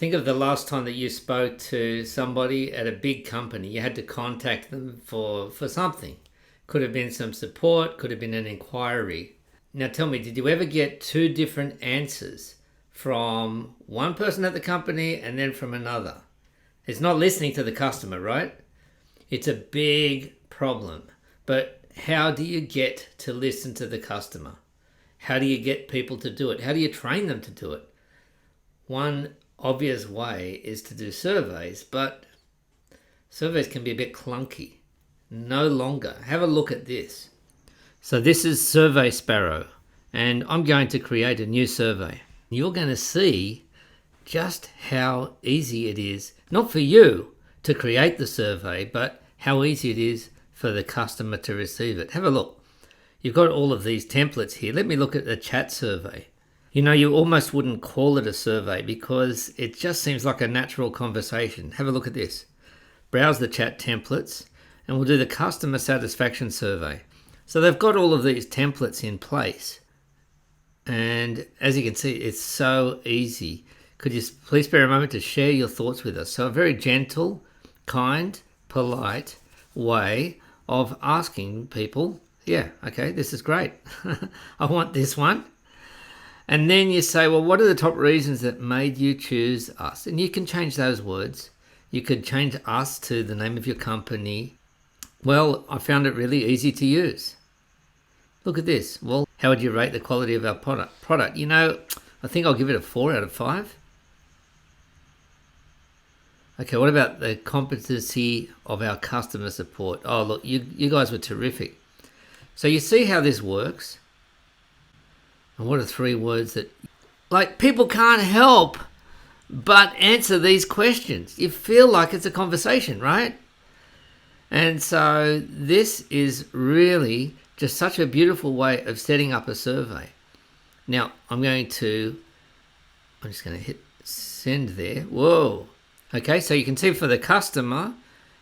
Think of the last time that you spoke to somebody at a big company. You had to contact them for something. Could have been some support, could have been an inquiry. Now tell me, did you ever get two different answers from one person at the company and then from another? It's not listening to the customer, right? It's a big problem. But how do you get to listen to the customer? How do you get people to do it? How do you train them to do it? One obvious way is to do surveys, but surveys can be a bit clunky. No longer. Have a look at this. So this is Survey Sparrow, and I'm going to create a new survey. You're going to see just how easy it is, not for you to create the survey, but how easy it is for the customer to receive it. Have a look. You've got all of these templates here. Let me look at the chat survey. You know, you almost wouldn't call it a survey because it just seems like a natural conversation. Have a look at this. Browse the chat templates and we'll do the customer satisfaction survey. So they've got all of these templates in place. And as you can see, it's so easy. Could you please spare a moment to share your thoughts with us? So a very gentle, kind, polite way of asking people, yeah, okay, this is great. I want this one. And then you say, well, what are the top reasons that made you choose us? And you can change those words. You could change us to the name of your company. Well, I found it really easy to use. Look at this. Well, how would you rate the quality of our product? You know, I think I'll give it a 4 out of 5. Okay, what about the competency of our customer support? Oh, look, you guys were terrific. So you see how this works? And what are 3 words that... Like, people can't help but answer these questions. You feel like it's a conversation, right? And so this is really just such a beautiful way of setting up a survey. Now, I'm just going to hit send there. Whoa. Okay, so you can see for the customer,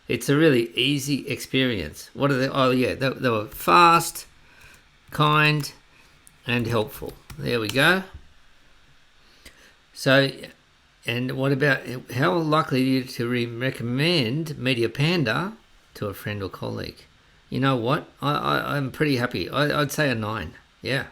it's a really easy experience. What are they? Oh, yeah, they were fast, kind, and helpful. There we go. So, and what about how likely are you to recommend Media Panda to a friend or colleague? You know what? I'm pretty happy. I'd say a 9. Yeah.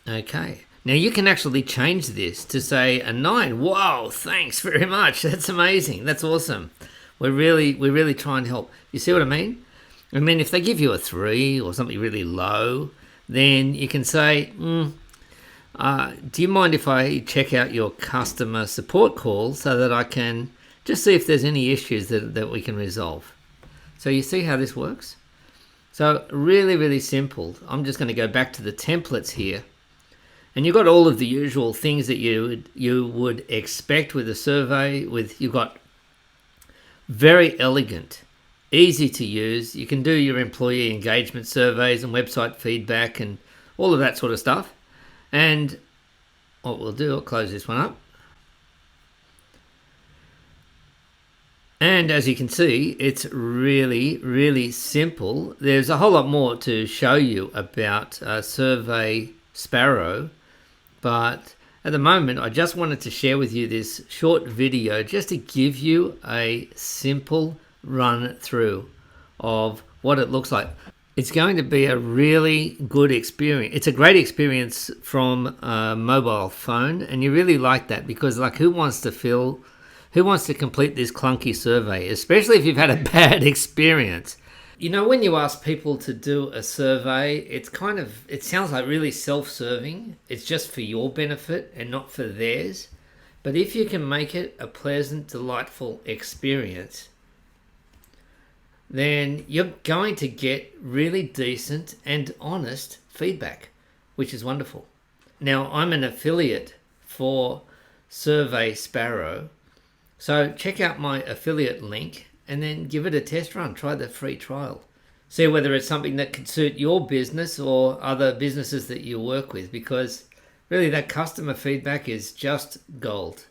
Okay. Now you can actually change this to say a 9. Wow, thanks very much. That's amazing. That's awesome. We really try and help. You see what I mean? I mean, if they give you a 3 or something really low, then you can say, do you mind if I check out your customer support call so that I can just see if there's any issues that we can resolve? So you see how this works? So really simple. I'm just going to go back to the templates here. And you've got all of the usual things that you would expect with a survey. You've got very elegant, easy to use. You can do your employee engagement surveys and website feedback and all of that sort of stuff. And what we'll do, I'll close this one up. And as you can see, it's really simple. There's a whole lot more to show you about Survey Sparrow, but at the moment I just wanted to share with you this short video just to give you a simple run through of what it looks like. It's going to be a really good experience. It's a great experience from a mobile phone, and you really like that because, like, who wants to complete this clunky survey, especially if you've had a bad experience? You know, when you ask people to do a survey, it sounds like really self-serving. It's just for your benefit and not for theirs. But if you can make it a pleasant, delightful experience, then you're going to get really decent and honest feedback, which is wonderful. Now, I'm an affiliate for Survey Sparrow, so check out my affiliate link and then give it a test run. Try the free trial. See whether it's something that could suit your business or other businesses that you work with, because really that customer feedback is just gold.